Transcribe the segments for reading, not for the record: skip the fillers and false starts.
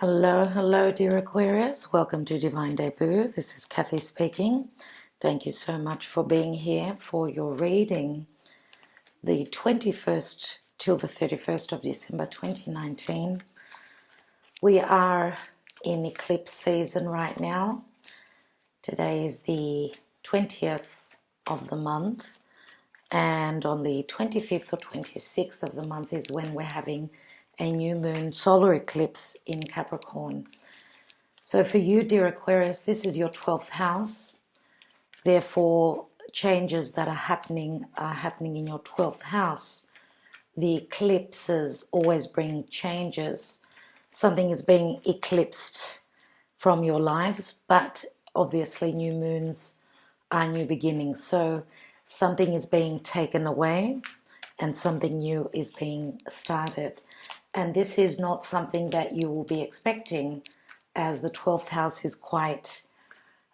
Hello, dear Aquarius. Welcome to Divine Debut. This is Kathy speaking. Thank you so much for being here for your reading, the 21st till the 31st of December 2019. We are in eclipse season right now. Today is the 20th of the month, and on the 25th or 26th of the month is when we're having a new moon solar eclipse in Capricorn. So for you, dear Aquarius, this is your 12th house. Therefore, changes that are happening in your 12th house. The eclipses always bring changes. Something is being eclipsed from your lives, but obviously new moons are new beginnings. So something is being taken away and something new is being started. And this is not something that you will be expecting, as the 12th house is quite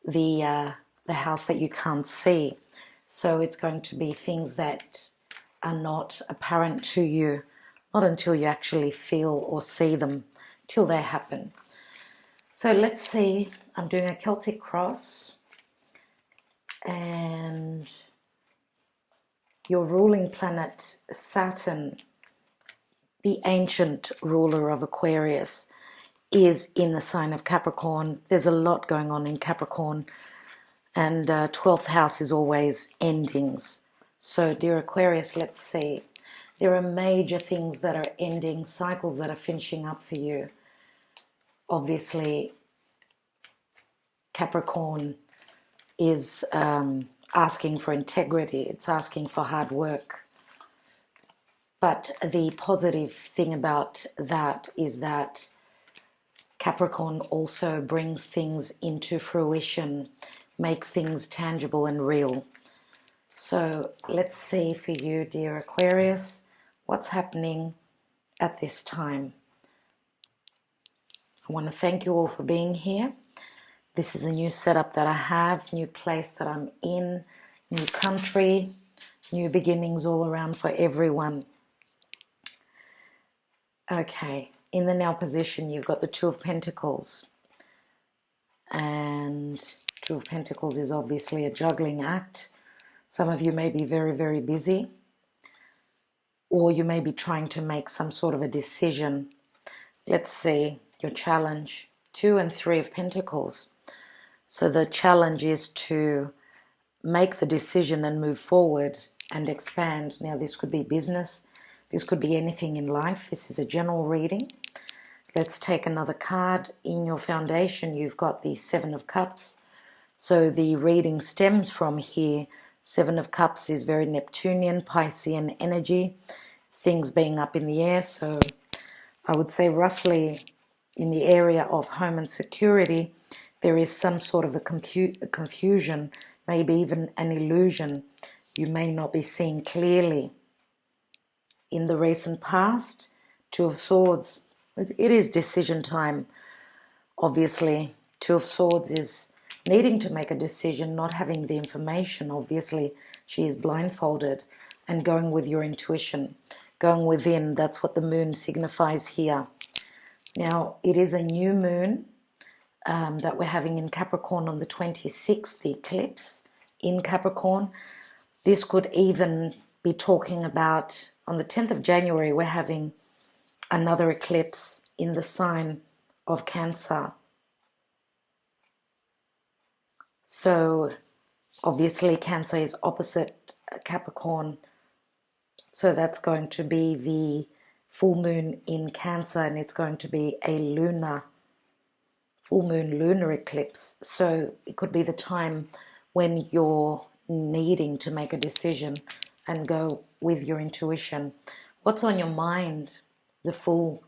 the house that you can't see. So it's going to be things that are not apparent to you, not until you actually feel or see them, till they happen. So let's see, I'm doing a Celtic cross, and your ruling planet Saturn, the ancient ruler of Aquarius, is in the sign of Capricorn. There's a lot going on in Capricorn, and 12th house is always endings. So dear Aquarius, let's see. There are major things that are ending, cycles that are finishing up for you. Obviously, Capricorn is asking for integrity. It's asking for hard work. But the positive thing about that is that Capricorn also brings things into fruition, makes things tangible and real. So let's see for you, dear Aquarius, what's happening at this time. I want to thank you all for being here. This is a new setup that I have, new place that I'm in, new country, new beginnings all around for everyone. Okay, in the now position, you've got the Two of Pentacles. And Two of Pentacles is obviously a juggling act. Some of you may be very, very busy, or you may be trying to make some sort of a decision. Let's see your challenge. 2 and 3 of Pentacles. So the challenge is to make the decision and move forward and expand. Now, this could be business. This could be anything in life. This is a general reading. Let's take another card. In your foundation, you've got the 7 of Cups. So the reading stems from here. 7 of Cups is very Neptunian, Piscean energy. Things being up in the air. So I would say roughly in the area of home and security, there is some sort of a confusion, maybe even an illusion. You may not be seeing clearly. In the recent past, 2 of Swords, it is decision time. Obviously, 2 of Swords is needing to make a decision, not having the information. Obviously, she is blindfolded and going with your intuition, going within. That's what the moon signifies here. Now, it is a new moon that we're having in Capricorn on the 26th, the eclipse in Capricorn. This could even be talking about, on the 10th of January, we're having another eclipse in the sign of Cancer. So obviously Cancer is opposite Capricorn. So that's going to be the full moon in Cancer, and it's going to be a full moon lunar eclipse. So it could be the time when you're needing to make a decision and go with your intuition. What's on your mind? The Fool.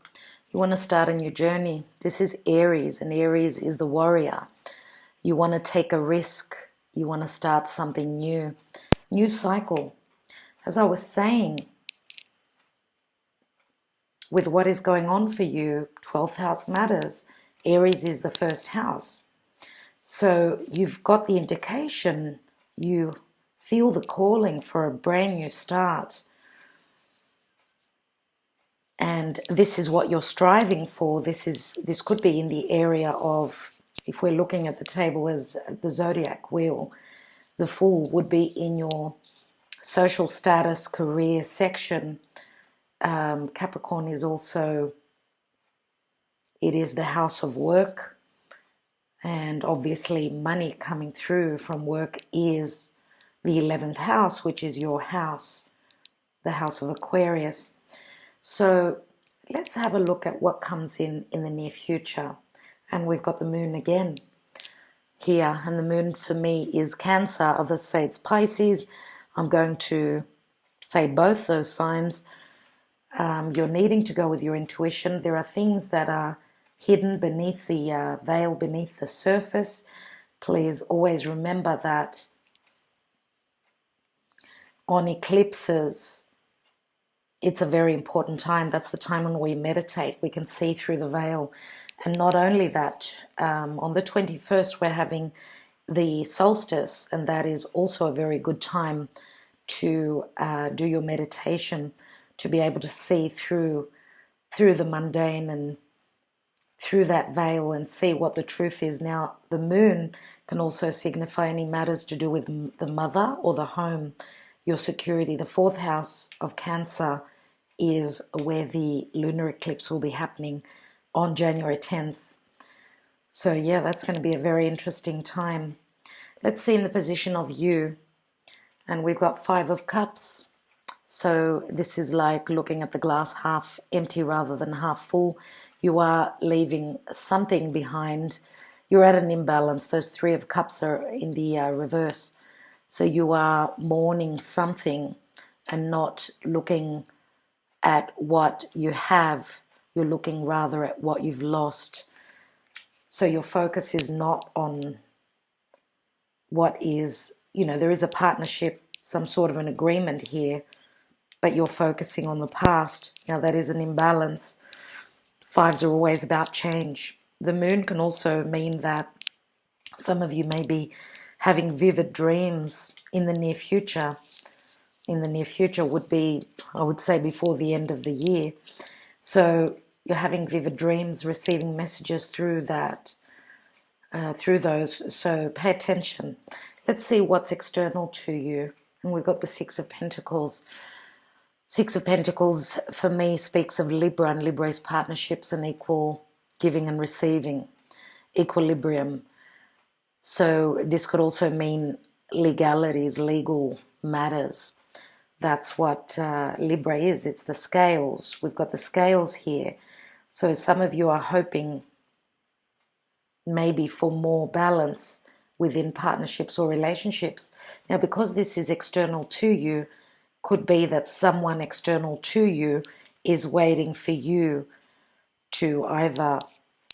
You want to start a new journey. This is Aries, and Aries is the warrior. You want to take a risk. You want to start something new. New cycle. As I was saying, with what is going on for you, 12th house matters. Aries is the first house. So you've got the indication, you feel the calling for a brand new start. And this is what you're striving for. This could be in the area of, if we're looking at the table as the zodiac wheel, the Fool would be in your social status, career section. Capricorn is also, it is the house of work, and obviously money coming through from work is the 11th house, which is your house, the house of Aquarius. So let's have a look at what comes in the near future. And we've got the moon again here, and the moon for me is Cancer. Others say it's Pisces. I'm going to say both those signs. You're needing to go with your intuition. There are things that are hidden beneath the veil, beneath the surface. Please always remember that on eclipses, it's a very important time. That's the time when we meditate. We can see through the veil. And not only that, on the 21st, we're having the solstice, and that is also a very good time to do your meditation, to be able to see through the mundane and through that veil and see what the truth is. Now, the moon can also signify any matters to do with the mother or the home, your security. The 4th house of Cancer is where the lunar eclipse will be happening on January 10th. So yeah, that's going to be a very interesting time. Let's see in the position of you. And we've got 5 of Cups. So this is like looking at the glass half empty rather than half full. You are leaving something behind. You're at an imbalance. Those 3 of Cups are in the reverse. So you are mourning something and not looking at what you have. You're looking rather at what you've lost. So your focus is not on what is, there is a partnership, some sort of an agreement here, but you're focusing on the past. Now that is an imbalance. 5s are always about change. The moon can also mean that some of you may be having vivid dreams in the near future. In the near future would be, I would say, before the end of the year. So you're having vivid dreams, receiving messages through that, through those. So pay attention. Let's see what's external to you. And we've got the 6 of Pentacles. 6 of Pentacles for me speaks of Libra, and Libra is partnerships and equal giving and receiving, equilibrium. So this could also mean legalities, legal matters. That's what Libra is. It's the scales. We've got the scales here. So some of you are hoping maybe for more balance within partnerships or relationships. Now, because this is external to you, could be that someone external to you is waiting for you to either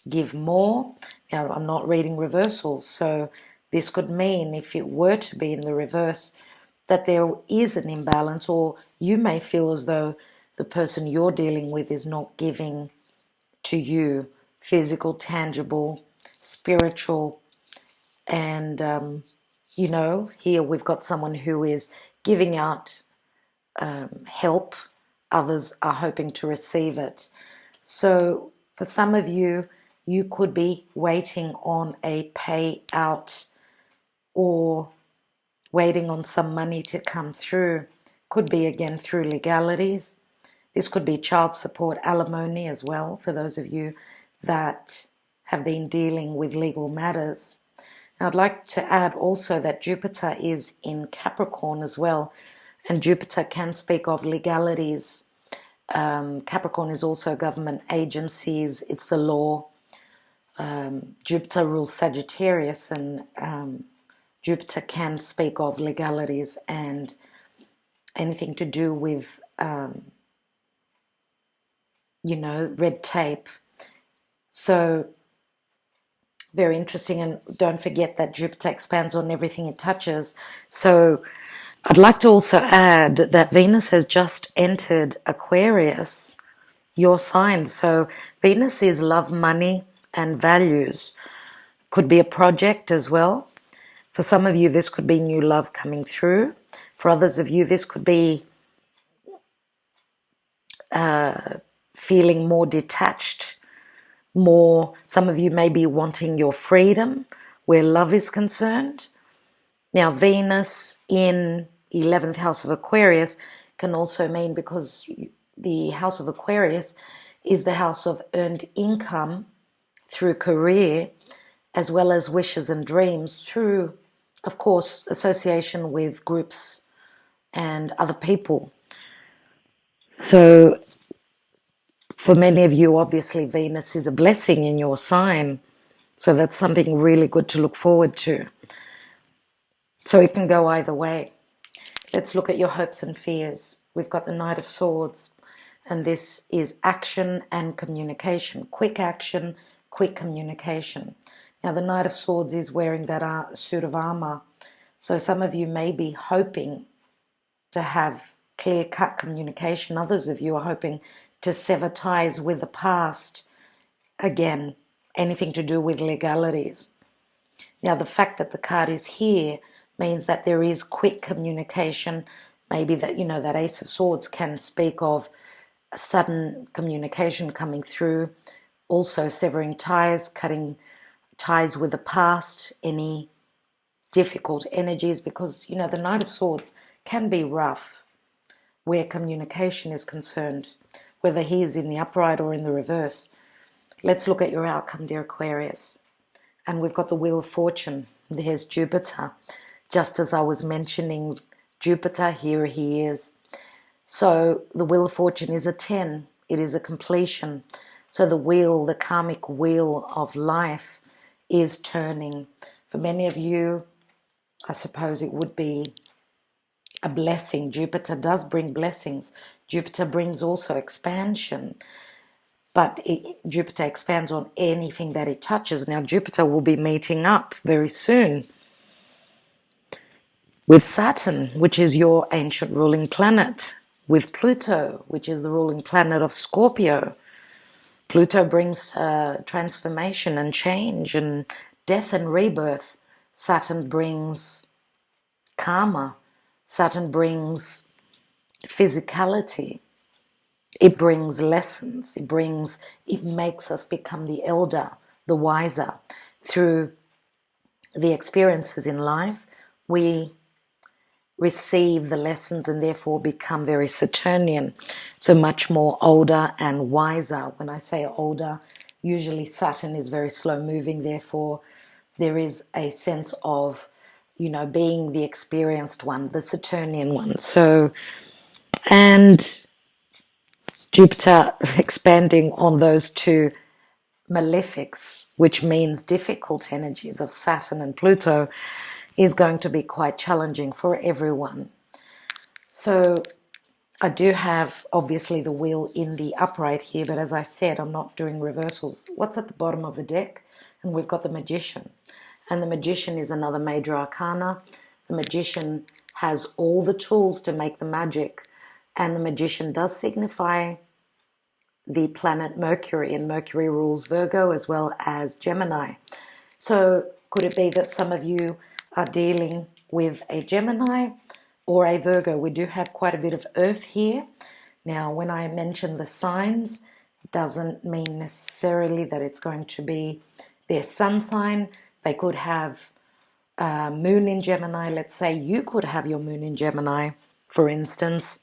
give more. Now, I'm not reading reversals, so this could mean, if it were to be in the reverse, that there is an imbalance, or you may feel as though the person you're dealing with is not giving to you physical, tangible, spiritual, and here we've got someone who is giving out help. Others are hoping to receive it. So for some of you, you could be waiting on a payout or waiting on some money to come through. Could be again through legalities. This could be child support, alimony as well, for those of you that have been dealing with legal matters. Now, I'd like to add also that Jupiter is in Capricorn as well, and Jupiter can speak of legalities. Capricorn is also government agencies. It's the law. Jupiter rules Sagittarius, and Jupiter can speak of legalities and anything to do with, red tape. So very interesting. And don't forget that Jupiter expands on everything it touches. So I'd like to also add that Venus has just entered Aquarius, your sign. So Venus is love, money, and values. Could be a project as well. For some of you, this could be new love coming through. For others of you, this could be feeling more detached, more, some of you may be wanting your freedom where love is concerned. Now, Venus in 11th house of Aquarius can also mean, because the house of Aquarius is the house of earned income through career, as well as wishes and dreams through, of course, association with groups and other people. So for many of you, obviously, Venus is a blessing in your sign. So that's something really good to look forward to. So it can go either way. Let's look at your hopes and fears. We've got the Knight of Swords, and this is action and communication. Quick action, quick communication. Now, the Knight of Swords is wearing that suit of armor. So some of you may be hoping to have clear-cut communication. Others of you are hoping to sever ties with the past. Again, anything to do with legalities. Now, the fact that the card is here means that there is quick communication. Maybe that, that Ace of Swords can speak of a sudden communication coming through. Also severing ties, cutting ties with the past, any difficult energies, because, the Knight of Swords can be rough where communication is concerned, whether he is in the upright or in the reverse. Let's look at your outcome, dear Aquarius. And we've got the Wheel of Fortune. There's Jupiter. Just as I was mentioning Jupiter, here he is. So the Wheel of Fortune is a 10. It is a completion. So the wheel, the karmic wheel of life is turning. For many of you, I suppose it would be a blessing. Jupiter does bring blessings. Jupiter brings also expansion. But Jupiter expands on anything that it touches. Now, Jupiter will be meeting up very soon with Saturn, which is your ancient ruling planet, with Pluto, which is the ruling planet of Scorpio. Pluto brings transformation and change and death and rebirth. Saturn brings karma. Saturn brings physicality. It brings lessons. It makes us become the elder, the wiser. Through the experiences in life, we receive the lessons and therefore become very Saturnian, so much more older and wiser. When I say older, usually Saturn is very slow moving, therefore there is a sense of, being the experienced one, the Saturnian one. So, and Jupiter expanding on those two malefics, which means difficult energies of Saturn and Pluto, is going to be quite challenging for everyone. So I do have, obviously, the wheel in the upright here, but as I said, I'm not doing reversals. What's at the bottom of the deck? And we've got the Magician. And the Magician is another major arcana. The Magician has all the tools to make the magic. And the Magician does signify the planet Mercury, and Mercury rules Virgo as well as Gemini. So could it be that some of you are dealing with a Gemini or a Virgo? We do have quite a bit of earth here. Now, when I mention the signs, it doesn't mean necessarily that it's going to be their sun sign. They could have moon in Gemini. Let's say you could have your moon in Gemini, for instance.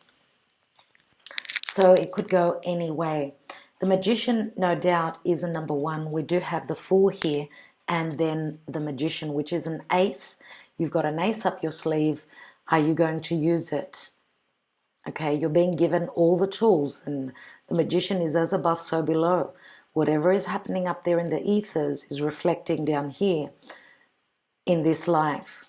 So it could go any way. The Magician, no doubt, is a number one. We do have the Fool here, and then the Magician, which is an ace. You've got an ace up your sleeve. Are you going to use it? Okay, you're being given all the tools, and the Magician is as above, so below. Whatever is happening up there in the ethers is reflecting down here in this life,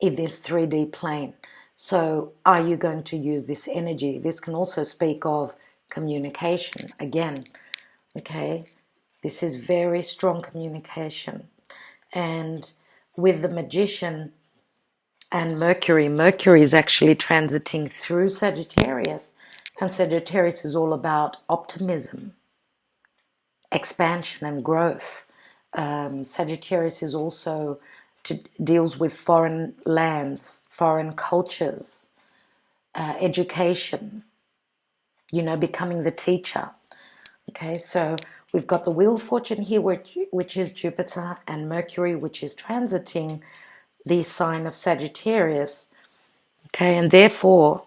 in this 3D plane. So are you going to use this energy? This can also speak of communication again. Okay, this is very strong communication. And with the Magician and Mercury, Mercury is actually transiting through Sagittarius, and Sagittarius is all about optimism, expansion and growth. Sagittarius is also deals with foreign lands, foreign cultures, education, becoming the teacher. Okay, so we've got the Wheel of Fortune here, which is Jupiter, and Mercury, which is transiting the sign of Sagittarius. Okay, and therefore,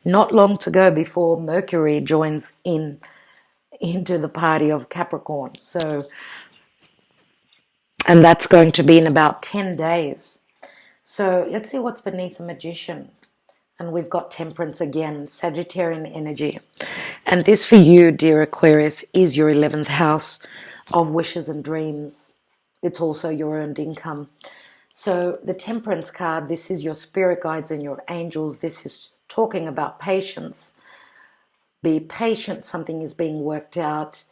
not long to go before Mercury joins into the party of Capricorn. So, and that's going to be in about 10 days. So let's see what's beneath the Magician. And we've got Temperance again, Sagittarian energy. And this for you, dear Aquarius, is your 11th house of wishes and dreams. It's also your earned income. So the Temperance card, this is your spirit guides and your angels. This is talking about patience. Be patient. Something is being worked out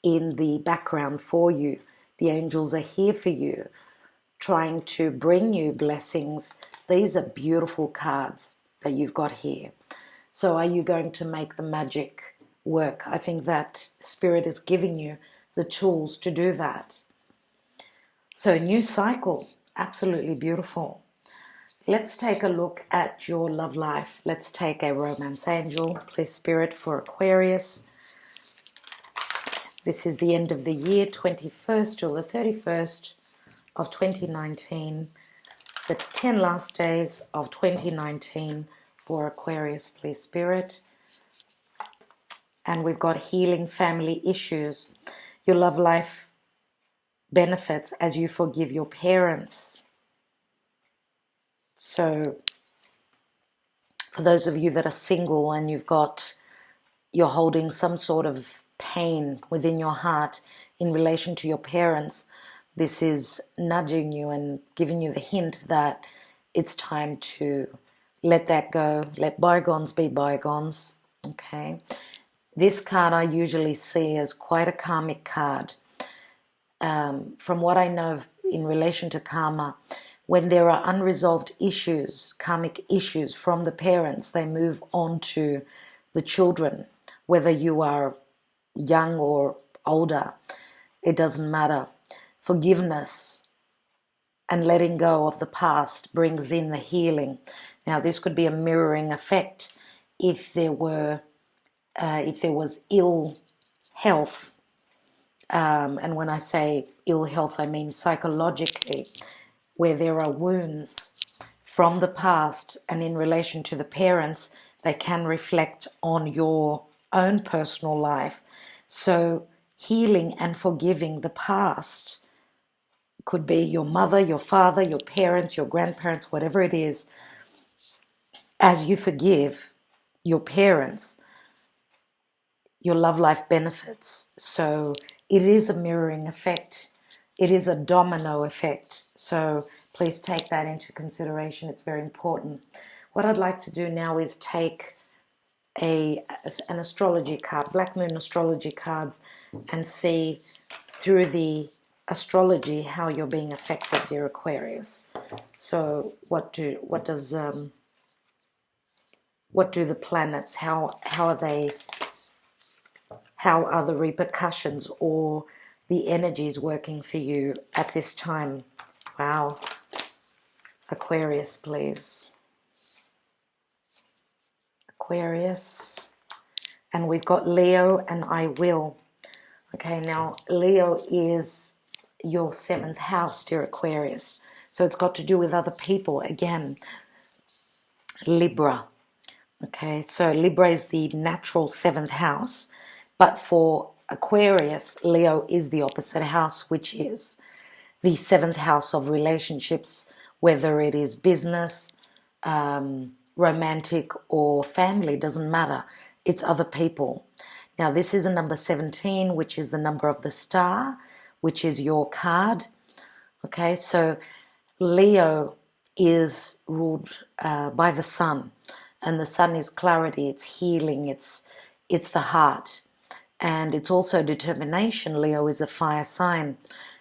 in the background for you. The angels are here for you, trying to bring you blessings. These are beautiful cards that you've got here. So are you going to make the magic work? I think that Spirit is giving you the tools to do that. So new cycle, absolutely beautiful. Let's take a look at your love life. Let's take a romance angel, please, Spirit, for Aquarius. This is the end of the year, 21st till the 31st of 2019. The 10 last days of 2019 for Aquarius, please, Spirit. And we've got healing family issues. Your love life benefits as you forgive your parents. So for those of you that are single and you're holding some sort of pain within your heart in relation to your parents, this is nudging you and giving you the hint that it's time to let that go. Let bygones be bygones. Okay. This card I usually see as quite a karmic card. From what I know in relation to karma, when there are unresolved issues, karmic issues from the parents, they move on to the children. Whether you are young or older, it doesn't matter. Forgiveness and letting go of the past brings in the healing. Now, this could be a mirroring effect if there was ill health. And when I say ill health, I mean psychologically, where there are wounds from the past and in relation to the parents, they can reflect on your own personal life. So healing and forgiving the past could be your mother, your father, your parents, your grandparents, whatever it is. As you forgive your parents, your love life benefits. So it is a mirroring effect. It is a domino effect. So please take that into consideration. It's very important. What I'd like to do now is take an astrology card, Black Moon astrology cards, and see through the astrology how you're being affected, dear Aquarius. So what do the planets, how are the repercussions or the energies working for you at this time? Wow. Aquarius, please. Aquarius. And we've got Leo and I will. Okay, now Leo is your 7th house, dear Aquarius. So it's got to do with other people. Again, Libra. Okay, so Libra is the natural 7th house. But for Aquarius, Leo is the opposite house, which is the 7th house of relationships, whether it is business, romantic, or family, doesn't matter. It's other people. Now, this is a number 17, which is the number of the star, which is your card. Okay, so Leo is ruled by the sun, and the sun is clarity, it's healing, it's the heart, and it's also determination. Leo is a fire sign.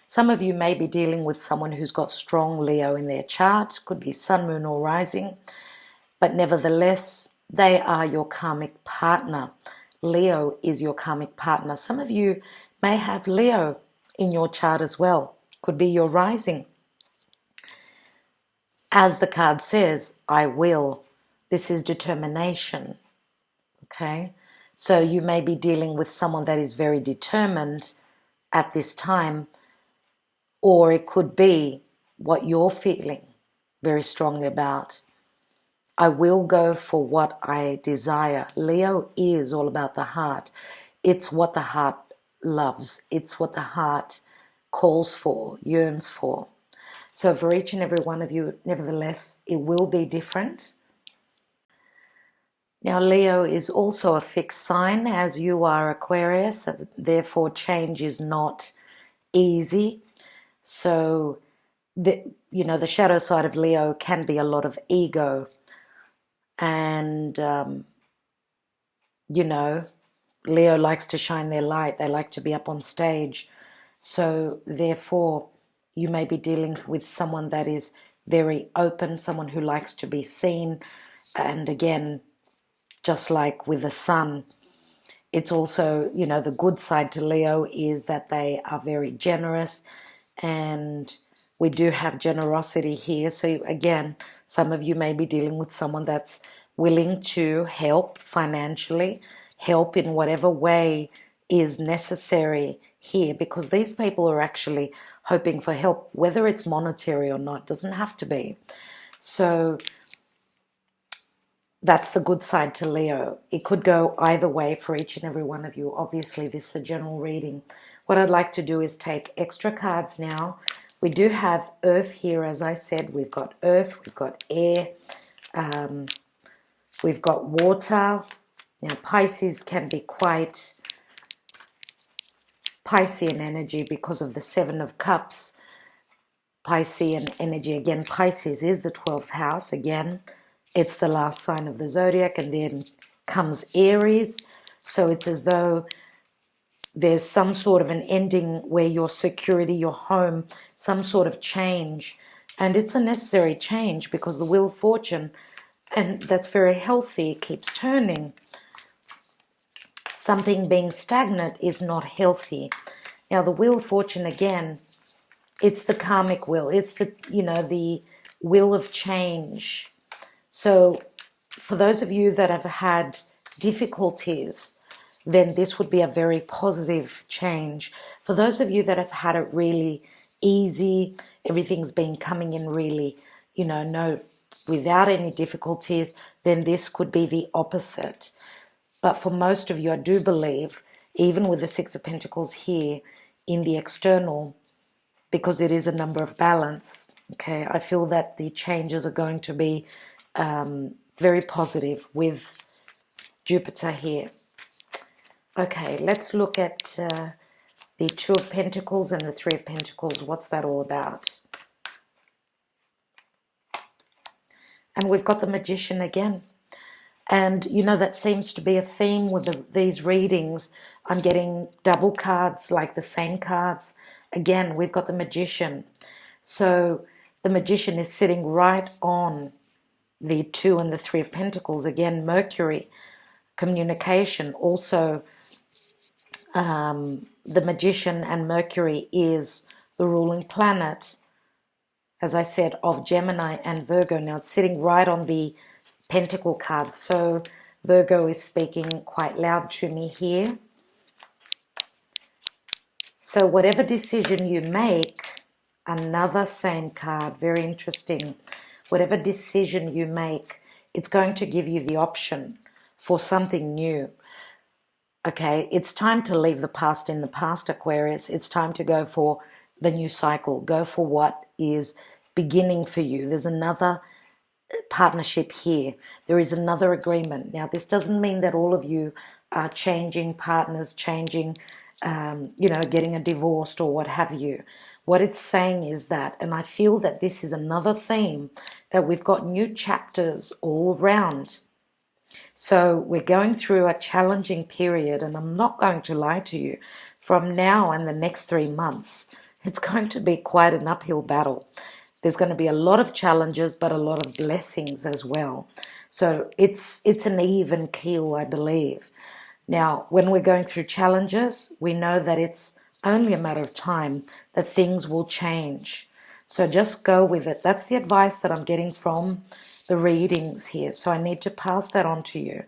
Some of you may be dealing with someone who's got strong Leo in their chart, could be sun, moon, or rising, but nevertheless, they are your karmic partner. Leo is your karmic partner. Some of you may have Leo in your chart as well. Could be your rising. As the card says, I will. This is determination. Okay? So you may be dealing with someone that is very determined at this time, or it could be what you're feeling very strongly about. I will go for what I desire. Leo is all about the heart. It's what the heart loves. It's what the heart calls for, yearns for. So for each and every one of you, nevertheless, it will be different. Now, Leo is also a fixed sign, as you are Aquarius. Therefore, change is not easy. So, the shadow side of Leo can be a lot of ego. And, Leo likes to shine their light. They like to be up on stage. So, therefore, you may be dealing with someone that is very open, someone who likes to be seen. And again, just like with the sun, it's also, the good side to Leo is that they are very generous, and we do have generosity here. So again, some of you may be dealing with someone that's willing to help financially, help in whatever way is necessary here, because these people are actually hoping for help, whether it's monetary or not, doesn't have to be. So that's the good side to Leo. It could go either way for each and every one of you. Obviously, this is a general reading. What I'd like to do is take extra cards now. We do have earth here, as I said. We've got earth, we've got air, we've got water. Now, Pisces can be quite Piscean energy because of the Seven of Cups. Piscean energy, again, Pisces is the 12th house. Again, it's the last sign of the zodiac, and then comes Aries. So it's as though there's some sort of an ending where your security, your home, some sort of change. And it's a necessary change because the Wheel of Fortune, and that's very healthy, it keeps turning. Something being stagnant is not healthy. Now, the Wheel of Fortune, again, it's the karmic wheel. It's the wheel of change. So for those of you that have had difficulties, then this would be a very positive change. For those of you that have had it really easy, everything's been coming in really, without any difficulties, then this could be the opposite. But for most of you, I do believe, even with the Six of Pentacles here in the external, because it is a number of balance, okay, I feel that the changes are going to be very positive with Jupiter here. Okay, let's look at the Two of Pentacles and the Three of Pentacles. What's that all about? And we've got the Magician again. And, that seems to be a theme with these readings. I'm getting double cards, like the same cards. Again, we've got the Magician. So the Magician is sitting right on the Two and the Three of Pentacles. Again, Mercury, communication. Also, the Magician and Mercury is the ruling planet, as I said, of Gemini and Virgo. Now, it's sitting right on the Pentacle card. So Virgo is speaking quite loud to me here. So whatever decision you make, another same card, very interesting. Whatever decision you make, it's going to give you the option for something new. Okay, it's time to leave the past in the past, Aquarius. It's time to go for the new cycle. Go for what is beginning for you. There's another partnership here. There is another agreement. Now, this doesn't mean that all of you are changing partners, changing, getting a divorce or what have you. What it's saying is that, and I feel that this is another theme, that we've got new chapters all around. So we're going through a challenging period, and I'm not going to lie to you, from now and the next 3 months, it's going to be quite an uphill battle. There's going to be a lot of challenges, but a lot of blessings as well. So it's an even keel, I believe. Now, when we're going through challenges, we know that it's only a matter of time that things will change. So just go with it. That's the advice that I'm getting from the readings here. So I need to pass that on to you.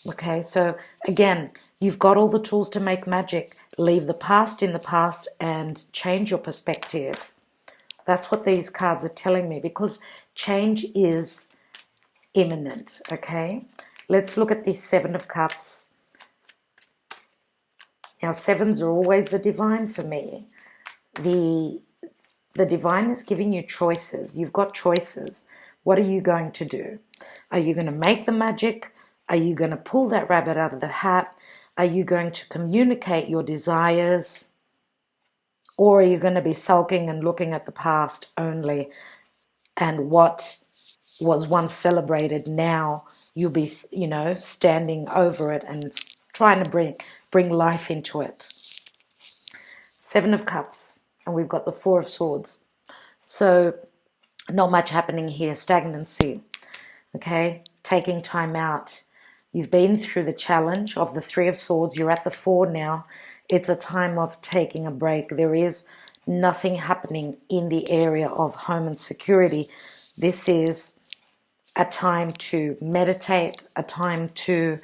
Okay, so again, you've got all the tools to make magic. Leave the past in the past and change your perspective. That's what these cards are telling me, because change is imminent, okay? Let's look at the Seven of Cups. Now, sevens are always the divine for me. The divine is giving you choices. You've got choices. What are you going to do? Are you going to make the magic? Are you going to pull that rabbit out of the hat? Are you going to communicate your desires? Or are you going to be sulking and looking at the past only, and what was once celebrated, now you'll be, standing over it and trying to bring life into it. Seven of Cups, and we've got the Four of Swords. So not much happening here, stagnancy, okay? Taking time out. You've been through the challenge of the Three of Swords. You're at the Four now. It's a time of taking a break. There is nothing happening in the area of home and security. This is a time to meditate, a time to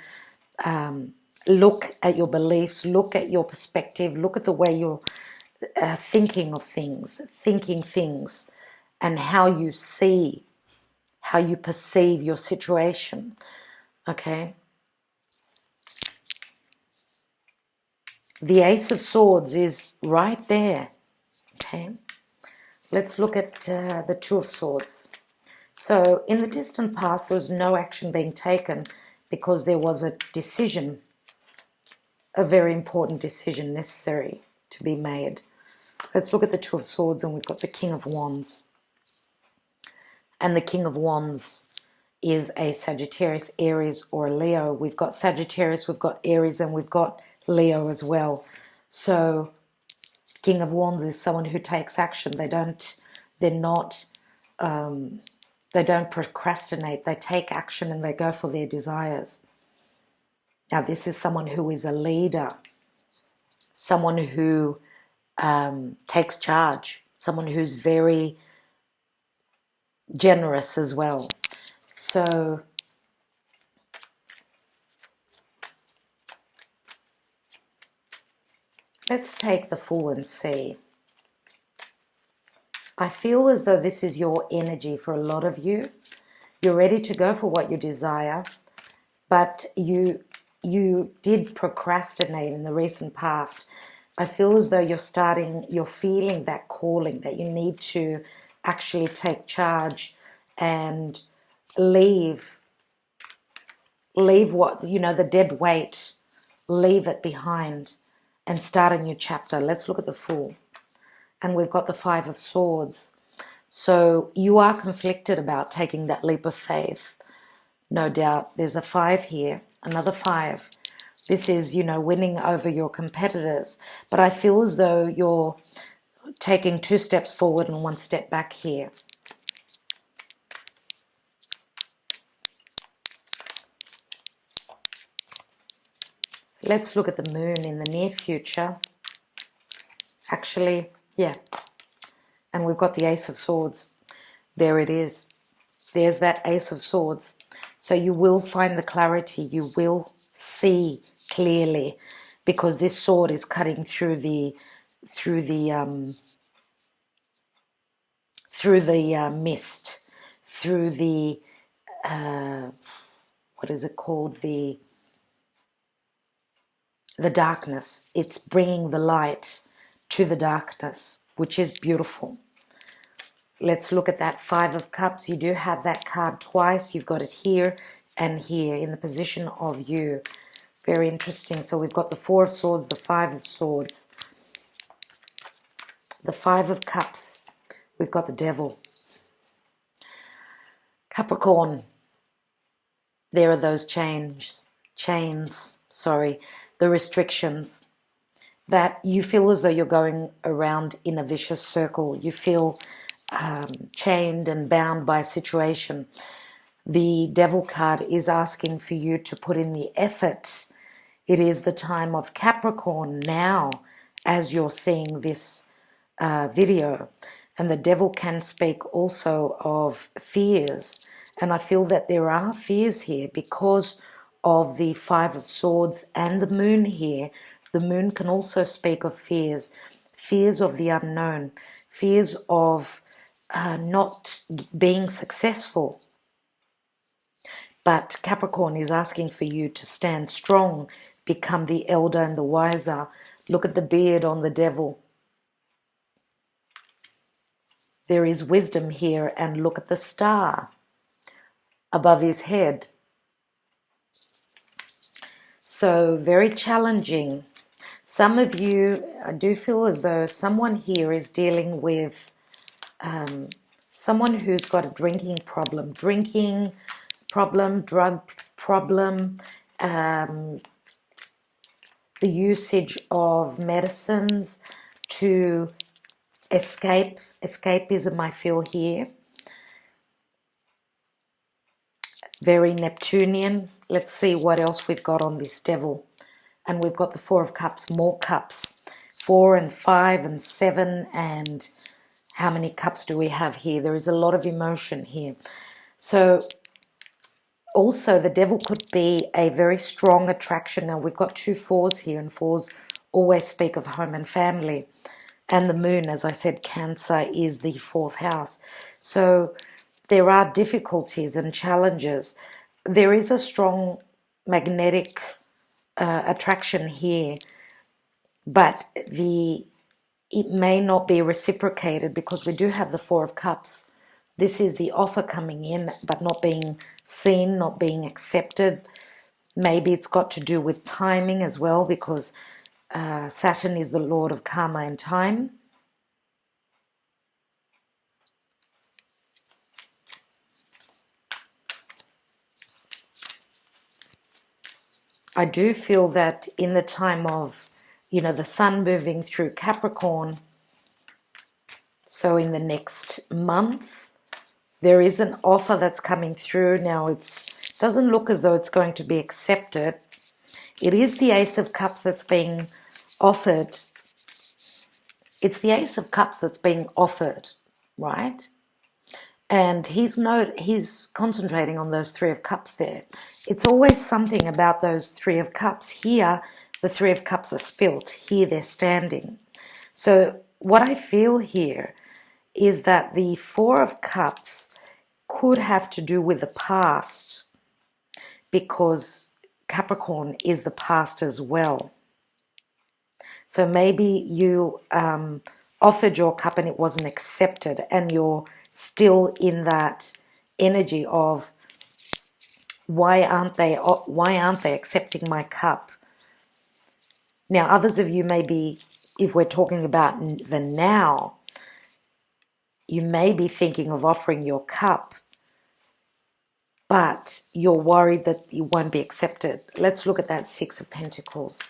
look at your beliefs, look at your perspective, look at the way you're thinking things, and how you see, how you perceive your situation, okay? The Ace of Swords is right there, okay? Let's look at the Two of Swords. So in the distant past, there was no action being taken because there was a decision, a very important decision necessary to be made. Let's look at the Two of Swords, and we've got the King of Wands. And the King of Wands is a Sagittarius, Aries, or a Leo. We've got Sagittarius, we've got Aries, and we've got Leo as well. So King of Wands is someone who takes action. They don't procrastinate. They take action and they go for their desires. Now, this is someone who is a leader, someone who takes charge, someone who's very generous as well. So let's take the Fool and see. I feel as though this is your energy for a lot of you. You're ready to go for what you desire, but you did procrastinate in the recent past. I feel as though you're feeling that calling, that you need to actually take charge and leave what, the dead weight, leave it behind and start a new chapter. Let's look at the Fool. And we've got the Five of Swords. So you are conflicted about taking that leap of faith. No doubt. There's a 5 here, another 5. This is, winning over your competitors. But I feel as though you're taking 2 steps forward and 1 step back here. Let's look at the Moon in the near future. Actually, yeah. And we've got the Ace of Swords. There it is. There's that Ace of Swords. So you will find the clarity. You will see clearly, because this sword is cutting through the mist, through the what is it called? The darkness. It's bringing the light to the darkness, which is beautiful. Let's look at that 5 of Cups. You do have that card twice. You've got it here and here in the position of you. Very interesting. So we've got the 4 of Swords, the 5 of Swords, the 5 of Cups. We've got the Devil. Capricorn. There are those chains, the restrictions, that you feel as though you're going around in a vicious circle. You feel chained and bound by a situation. The Devil card is asking for you to put in the effort. It is the time of Capricorn now, as you're seeing this video. And the Devil can speak also of fears. And I feel that there are fears here because of the Five of Swords and the Moon here. The Moon can also speak of fears, fears of the unknown, fears of not being successful. But Capricorn is asking for you to stand strong, become the elder and the wiser. Look at the beard on the devil. There is wisdom here, and look at the star above his head. So very challenging. Some of you, I do feel as though someone here is dealing with someone who's got a drinking problem, drug problem, the usage of medicines to escapism I feel here. Very Neptunian. Let's see what else we've got on this devil. And we've got the Four of Cups, more cups. 4 and 5 and 7, and how many cups do we have here? There is a lot of emotion here. So also the devil could be a very strong attraction. Now we've got 2 4s here, and 4s always speak of home and family. And the moon, as I said, Cancer is the 4th house. So there are difficulties and challenges. There is a strong magnetic attraction here, but it may not be reciprocated because we do have the 4 of Cups. This is the offer coming in, but not being seen, not being accepted. Maybe it's got to do with timing as well, because Saturn is the lord of karma and time. I do feel that in the time of, the sun moving through Capricorn, so in the next month, there is an offer that's coming through. Now it doesn't look as though it's going to be accepted. It is the Ace of Cups that's being offered. It's the Ace of Cups that's being offered, right? And he's concentrating on those 3 of Cups there. It's always something about those 3 of Cups. Here, the 3 of Cups are spilt. Here, they're standing. So what I feel here is that the 4 of Cups could have to do with the past, because Capricorn is the past as well. So maybe you offered your cup and it wasn't accepted, and you're still in that energy of why aren't they accepting my cup? Now, others of you may be, if we're talking about the now, you may be thinking of offering your cup, but you're worried that you won't be accepted. Let's look at that 6 of Pentacles.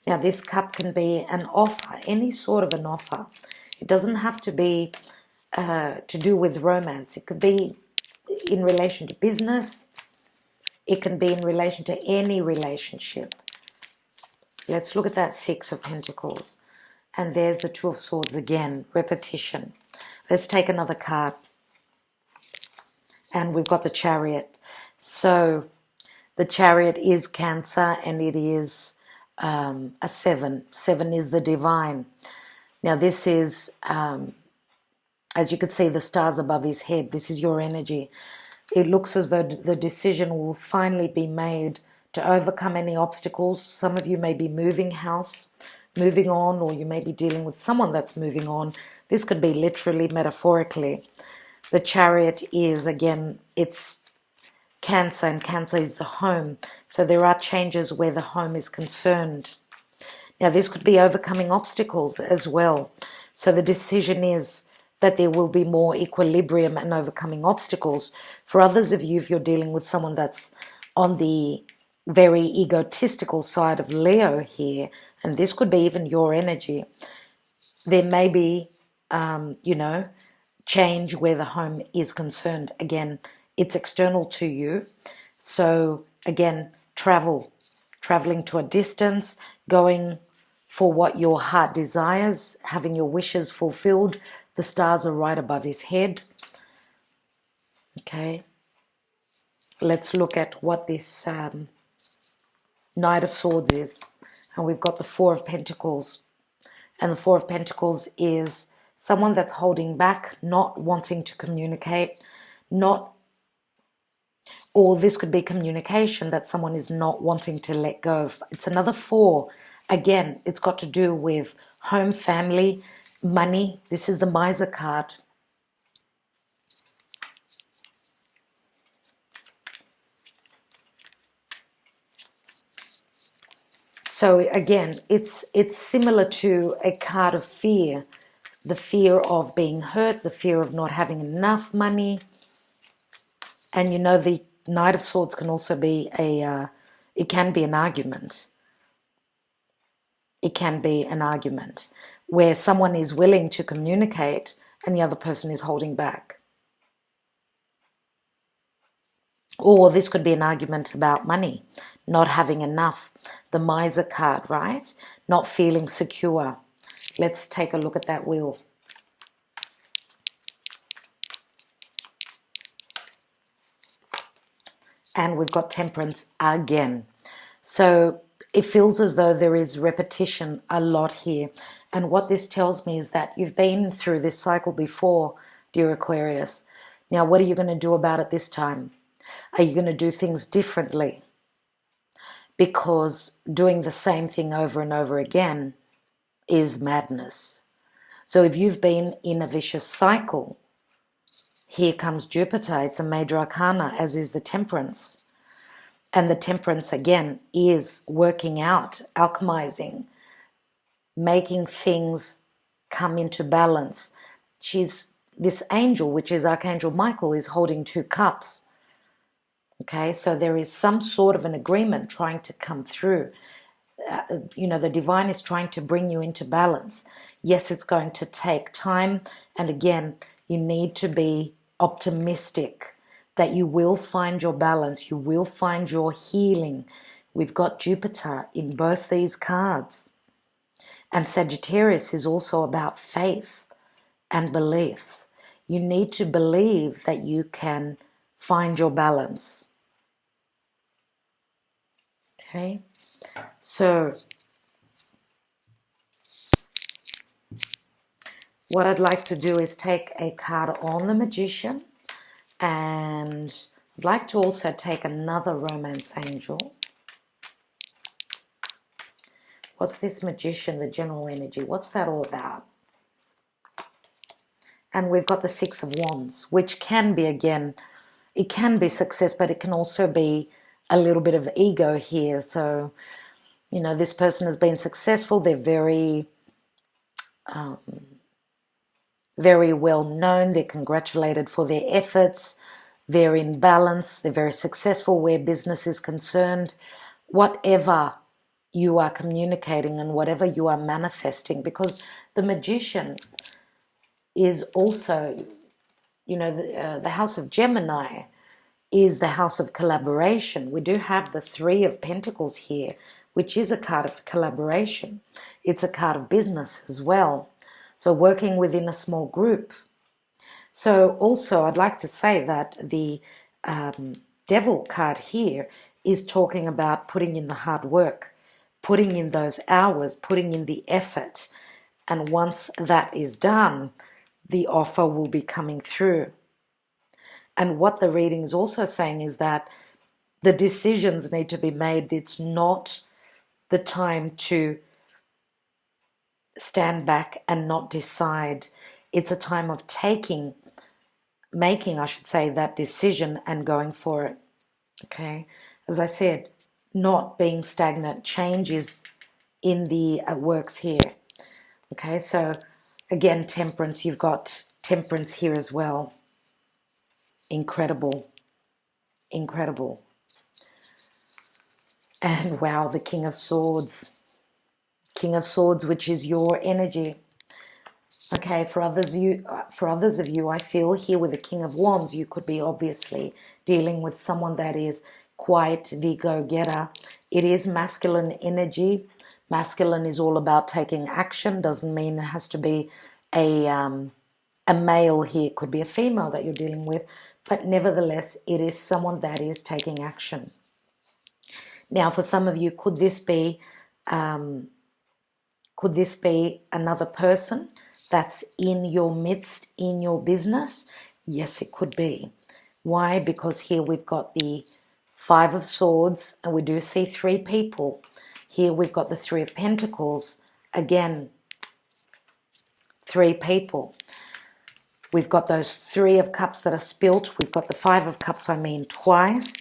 Now, this cup can be an offer, any sort of an offer. It doesn't have to be to do with romance. It could be in relation to business. It can be in relation to any relationship. Let's look at that 6 of Pentacles. And there's the 2 of Swords again, repetition. Let's take another card. And we've got the Chariot. So the Chariot is Cancer, and it is a 7. 7 is the divine. Now this is, as you can see, the stars above his head. This is your energy. It looks as though the decision will finally be made to overcome any obstacles. Some of you may be moving house, moving on, or you may be dealing with someone that's moving on. This could be literally, metaphorically. The Chariot is, again, it's Cancer, and Cancer is the home. So there are changes where the home is concerned. Now, this could be overcoming obstacles as well. So the decision is that there will be more equilibrium and overcoming obstacles. For others of you, if you're dealing with someone that's on the very egotistical side of Leo here, and this could be even your energy, there may be, change where the home is concerned. Again, it's external to you. So again, traveling to a distance, going for what your heart desires, having your wishes fulfilled. The stars are right above his head. Okay. Let's look at what this Knight of Swords is. And we've got the Four of Pentacles. And the Four of Pentacles is someone that's holding back, not wanting to communicate, or this could be communication that someone is not wanting to let go of. It's another four. Again, it's got to do with home, family, money. This is the Miser card. So again, it's similar to a card of fear. The fear of being hurt, the fear of not having enough money. And you know, the Knight of Swords can also be it can be an argument. It can be an argument where someone is willing to communicate and the other person is holding back. Or this could be an argument about money, not having enough. The Miser card, right? Not feeling secure. Let's take a look at that wheel. And we've got Temperance again. So it feels as though there is repetition a lot here. And what this tells me is that you've been through this cycle before, dear Aquarius. Now, what are you going to do about it this time? Are you going to do things differently? Because doing the same thing over and over again is madness. So if you've been in a vicious cycle, here comes Jupiter. It's a major arcana, as is the Temperance. And the Temperance, again, is working out, alchemizing, making things come into balance. This angel, which is Archangel Michael, is holding two cups. Okay, so there is some sort of an agreement trying to come through. You know, the divine is trying to bring you into balance. Yes, it's going to take time. And again, you need to be optimistic that you will find your balance. You will find your healing. We've got Jupiter in both these cards. And Sagittarius is also about faith and beliefs. You need to believe that you can find your balance. Okay, so what I'd like to do is take a card on the Magician, and I'd like to also take another Romance Angel. What's this Magician, the general energy? What's that all about? And we've got the Six of Wands, which can be, again, it can be success, but it can also be a little bit of ego here. So, you know, this person has been successful. They're very, very well known. They're congratulated for their efforts. They're in balance. They're very successful where business is concerned. Whatever you are communicating and whatever you are manifesting, because the Magician is also, you know, the house of Gemini is the house of collaboration. We do have the Three of Pentacles here, which is a card of collaboration. It's a card of business as well. So working within a small group. So also I'd like to say that the Devil card here is talking about putting in the hard work, putting in those hours, putting in the effort. And once that is done, the offer will be coming through. And what the reading is also saying is that the decisions need to be made. It's not the time to stand back and not decide. It's a time of making, I should say, that decision and going for it. Okay. As I said, not being stagnant. Change is in the works here. Okay. So again, Temperance, you've got Temperance here as well. Incredible. Incredible. And wow, the King of Swords. King of Swords, which is your energy. Okay, for others of you, I feel here with the King of Wands, you could be obviously dealing with someone that is quite the go-getter. It is masculine energy. Masculine is all about taking action. Doesn't mean it has to be a male here. It could be a female that you're dealing with. But nevertheless, it is someone that is taking action. Now, for some of you, could this be another person that's in your midst, in your business? Yes, it could be. Why? Because here we've got the Five of Swords, and we do see three people. Here we've got the Three of Pentacles. Again, three people. We've got those Three of Cups that are spilt. We've got the Five of Cups, twice.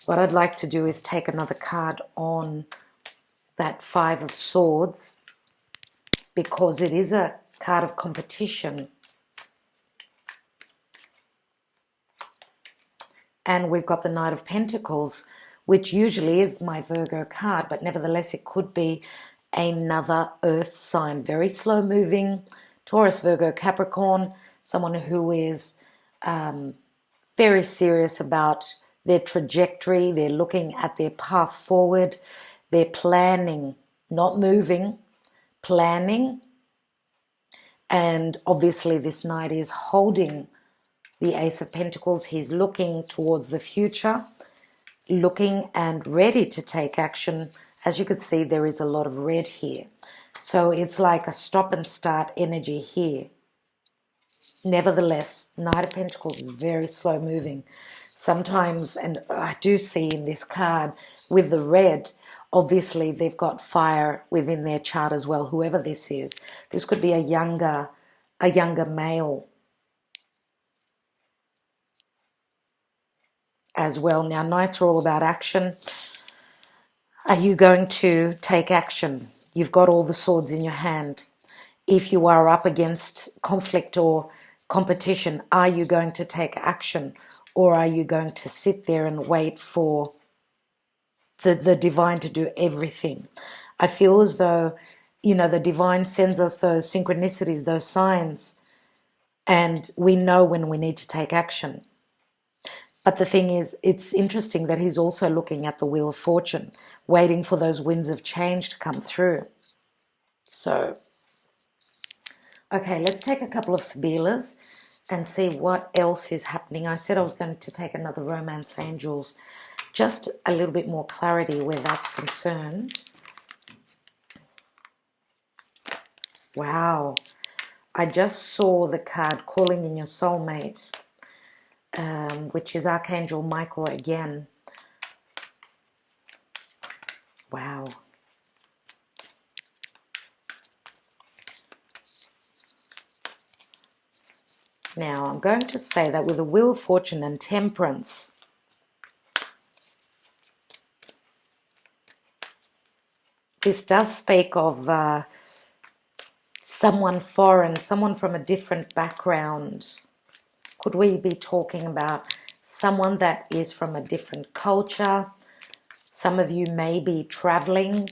What I'd like to do is take another card on that Five of Swords, because it is a card of competition. And we've got the Knight of Pentacles, which usually is my Virgo card, but nevertheless it could be another earth sign. Very slow moving, Taurus, Virgo, Capricorn, someone who is very serious about their trajectory. They're looking at their path forward. They're planning, not moving, planning. And obviously this knight is holding the Ace of Pentacles. He's looking towards the future, looking and ready to take action. As you could see, there is a lot of red here. So it's like a stop and start energy here. Nevertheless, Knight of Pentacles is very slow moving. Sometimes, and I do see in this card with the red, obviously they've got fire within their chart as well, whoever this is. This could be a younger male as well. Now, Knights are all about action. Are you going to take action? You've got all the swords in your hand. If you are up against conflict or competition, are you going to take action, or are you going to sit there and wait for the divine to do everything? I feel as though, the divine sends us those synchronicities, those signs, and we know when we need to take action. But the thing is, it's interesting that he's also looking at the Wheel of Fortune, waiting for those winds of change to come through. So, okay, let's take a couple of Sibillas and see what else is happening. I said I was going to take another Romance Angels, just a little bit more clarity where that's concerned. Wow, I just saw the card Calling in Your Soulmate, which is Archangel Michael again. Wow. Now, I'm going to say that with the Wheel of Fortune and Temperance, this does speak of someone foreign, someone from a different background. Could we be talking about someone that is from a different culture? Some of you may be traveling,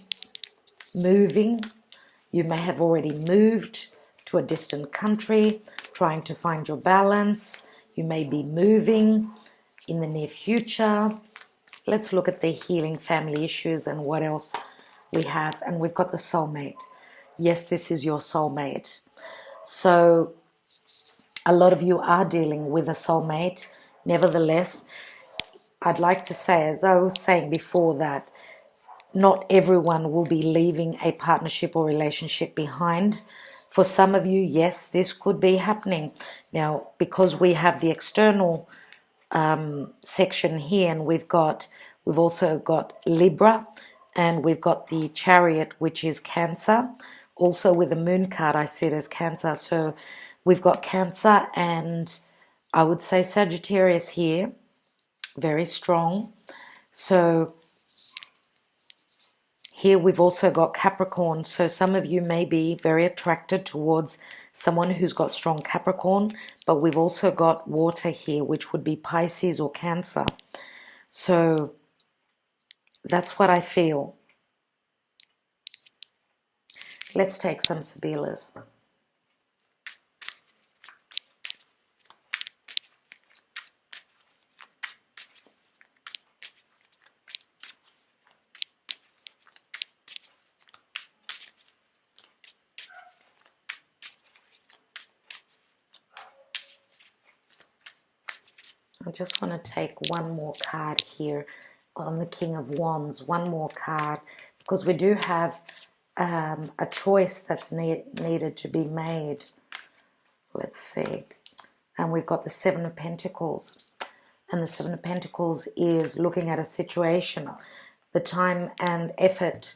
moving. You may have already moved to a distant country, trying to find your balance. You may be moving in the near future. Let's look at the healing family issues and what else we have. And we've got the soulmate. Yes, this is your soulmate. So a lot of you are dealing with a soulmate. Nevertheless, I'd like to say, as I was saying before, that not everyone will be leaving a partnership or relationship behind. For some of you, yes, this could be happening. Now, because we have the external section here, and we've also got Libra, and we've got the Chariot, which is Cancer. Also with the Moon card, I see it as Cancer. So we've got Cancer and I would say Sagittarius here, very strong. So here we've also got Capricorn. So some of you may be very attracted towards someone who's got strong Capricorn, but we've also got water here, which would be Pisces or Cancer. So that's what I feel. Let's take some Sibillas. I just want to take one more card here on the King of Wands. One more card, because we do have a choice that's needed to be made. Let's see. And we've got the Seven of Pentacles. And the Seven of Pentacles is looking at a situation, the time and effort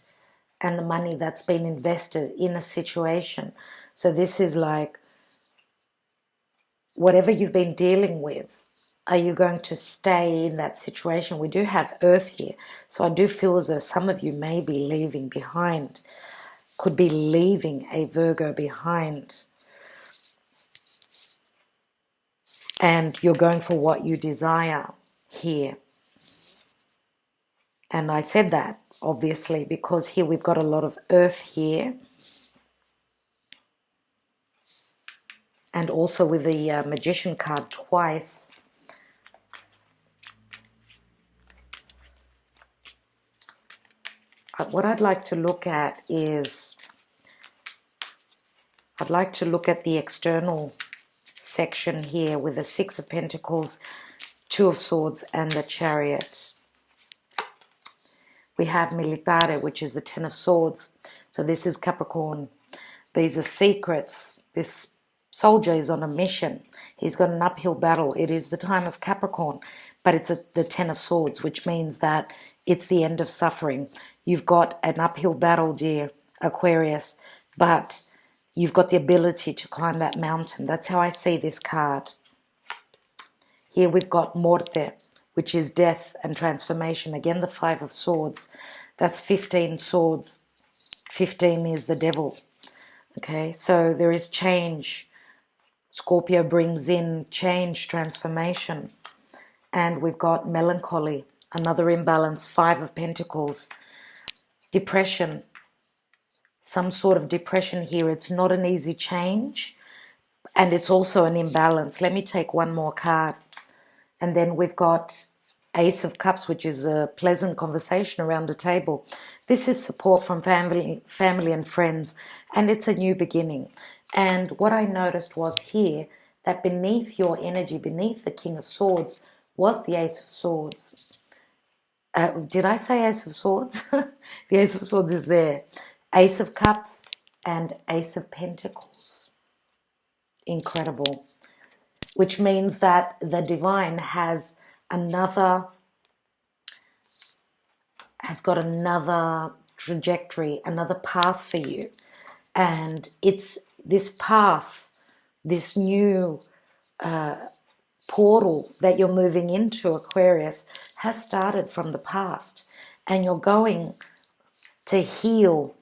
and the money that's been invested in a situation. So this is like, whatever you've been dealing with, are you going to stay in that situation? We do have Earth here. So I do feel as though some of you may be leaving behind, could be leaving a Virgo behind. And you're going for what you desire here. And I said that, obviously, because here we've got a lot of Earth here. And also with the Magician card twice. What I'd like to look at is, I'd like to look at the external section here with the Six of Pentacles, Two of Swords, and the Chariot. We have Militare, which is the Ten of Swords. So this is Capricorn. These are secrets. This soldier is on a mission. He's got an uphill battle. It is the time of Capricorn, but it's the Ten of Swords, which means that it's the end of suffering. You've got an uphill battle, dear Aquarius, but you've got the ability to climb that mountain. That's how I see this card. Here we've got Morte, which is death and transformation. Again, the Five of Swords. That's 15 swords. 15 is the devil. Okay, so there is change. Scorpio brings in change, transformation. And we've got melancholy, another imbalance, Five of Pentacles. Depression, some sort of depression here. It's not an easy change. And it's also an imbalance. Let me take one more card. And then we've got Ace of Cups, which is a pleasant conversation around a table. This is support from family and friends, and it's a new beginning. And what I noticed was here that beneath your energy, beneath the King of Swords, was the Ace of Swords. Did I say Ace of Swords? The Ace of Swords is there. Ace of Cups and Ace of Pentacles. Incredible. Which means that the divine has got another trajectory, another path for you. And it's this path, this new portal that you're moving into, Aquarius, has started from the past. And you're going to heal.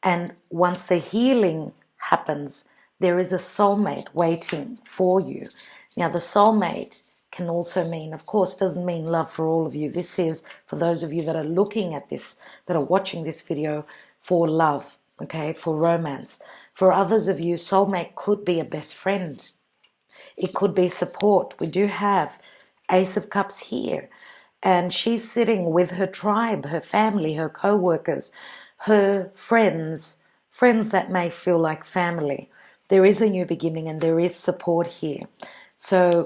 And once the healing happens, there is a soulmate waiting for you. Now, the soulmate can also mean, of course, doesn't mean love for all of you. This is for those of you that are looking at this, that are watching this video, for love, okay, for romance. For others of you, soulmate could be a best friend. It could be support. We do have Ace of Cups here. And she's sitting with her tribe, her family, her co-workers, her friends that may feel like family. There is a new beginning and there is support here. So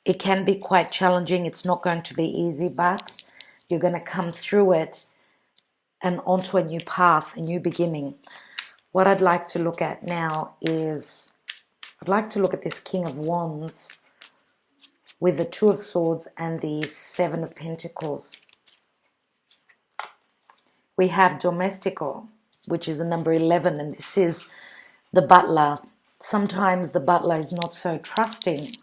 it can be quite challenging. It's not going to be easy, but you're going to come through it and onto a new path, a new beginning. What I'd like to look at now is, I'd like to look at this King of Wands with the Two of Swords and the Seven of Pentacles. We have Domestico, which is a number 11, and this is the butler. Sometimes the butler is not so trusting,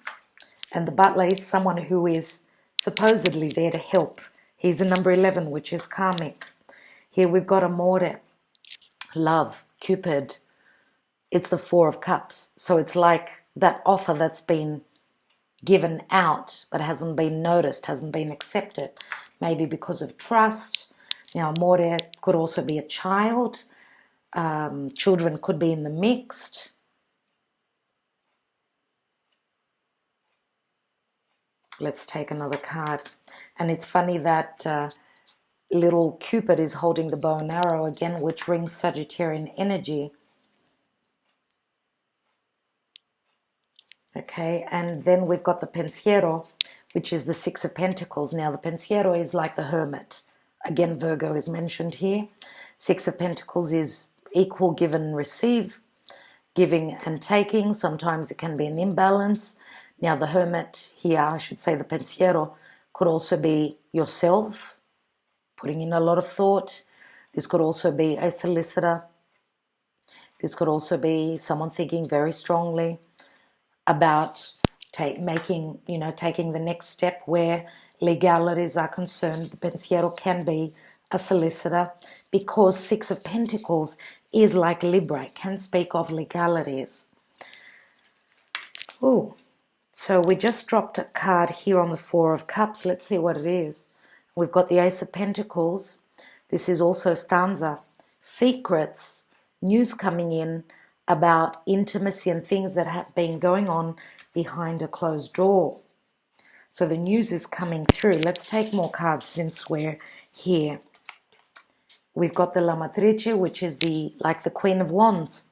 and the butler is someone who is supposedly there to help. He's a number 11, which is karmic. Here we've got Amore, love, Cupid. It's the Four of Cups. So it's like that offer that's been given out but hasn't been noticed, hasn't been accepted, maybe because of trust. Now, Amore could also be a child. Children could be in the mixed. Let's take another card. And it's funny that little Cupid is holding the bow and arrow again, which rings Sagittarian energy. Okay, and then we've got the Pensiero, which is the Six of Pentacles. Now, the Pensiero is like the Hermit. Again, Virgo is mentioned here. Six of Pentacles is equal give and receive, giving and taking. Sometimes it can be an imbalance. Now, the Hermit here, I should say the Pensiero, could also be yourself, putting in a lot of thought. This could also be a solicitor. This could also be someone thinking very strongly about taking the next step where legalities are concerned. The Pensiero can be a solicitor, because Six of Pentacles is like Libra. It can speak of legalities. Oh, so we just dropped a card here on the Four of Cups. Let's see what it is. We've got the Ace of Pentacles. This is also stanza. Secrets, news coming in about intimacy and things that have been going on behind a closed door. So the news is coming through. Let's take more cards since we're here. We've got the La Matrice, which is like the Queen of Wands.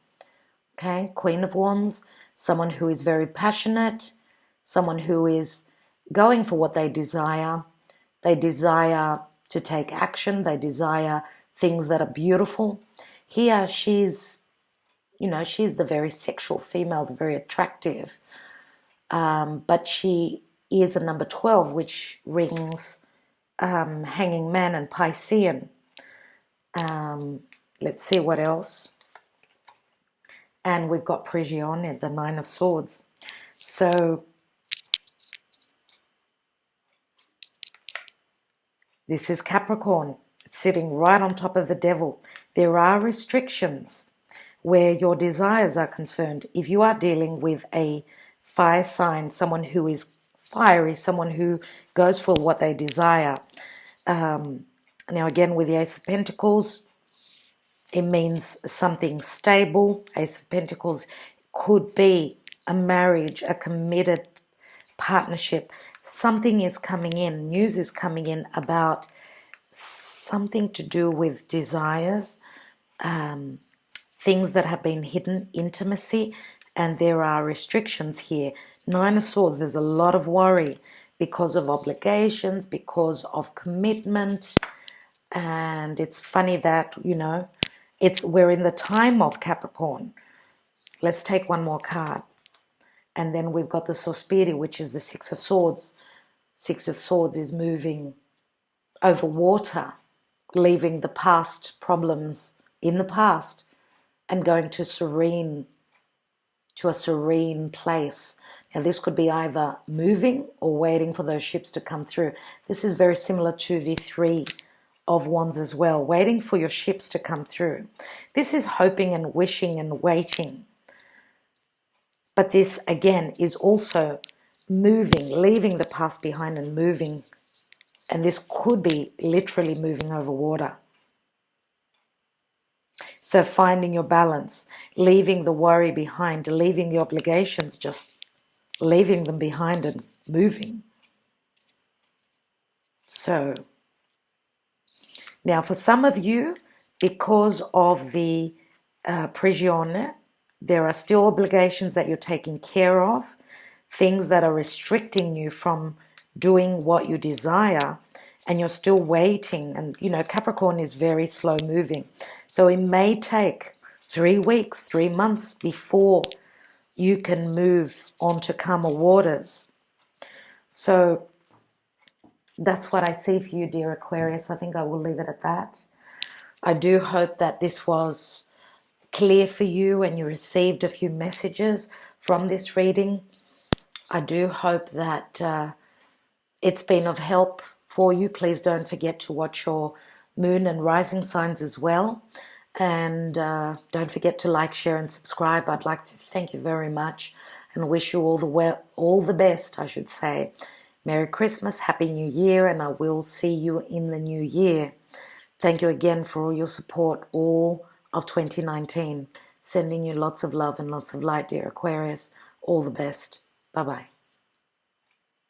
Okay, Queen of Wands, someone who is very passionate, someone who is going for what they desire. They desire to take action. They desire things that are beautiful. Here she's the very sexual female, the very attractive. But she is a number 12, which rings Hanging Man and Piscean. Let's see what else. And we've got Prigione, the Nine of Swords. So this is Capricorn. It's sitting right on top of the Devil. There are restrictions where your desires are concerned. If you are dealing with a fire sign, someone who is fiery, someone who goes for what they desire. Now again, with the Ace of Pentacles, it means something stable. Ace of Pentacles could be a marriage, a committed partnership. Something is coming in, news is coming in about something to do with desires, things that have been hidden, intimacy, and there are restrictions here. Nine of Swords, there's a lot of worry because of obligations, because of commitment. And it's funny that, we're in the time of Capricorn. Let's take one more card. And then we've got the Sospiri, which is the Six of Swords. Six of Swords is moving over water, leaving the past problems in the past and going to a serene place. Now, this could be either moving or waiting for those ships to come through. This is very similar to the Three of Wands as well, waiting for your ships to come through. This is hoping and wishing and waiting. But this, again, is also moving, leaving the past behind and moving. And this could be literally moving over water. So finding your balance, leaving the worry behind, leaving the obligations, just leaving them behind and moving. So now for some of you, because of the Prigione, there are still obligations that you're taking care of, things that are restricting you from doing what you desire, and you're still waiting. And, Capricorn is very slow moving. So it may take 3 weeks, 3 months before you can move on to calmer waters. So that's what I see for you, dear Aquarius. I think I will leave it at that. I do hope that this was clear for you and you received a few messages from this reading. I do hope that it's been of help for you. Please don't forget to watch your moon and rising signs as well. And don't forget to like, share and subscribe. I'd like to thank you very much and wish you all the best, I should say. Merry Christmas, Happy New Year, and I will see you in the new year. Thank you again for all your support all of 2019. Sending you lots of love and lots of light, dear Aquarius. All the best. Bye-bye.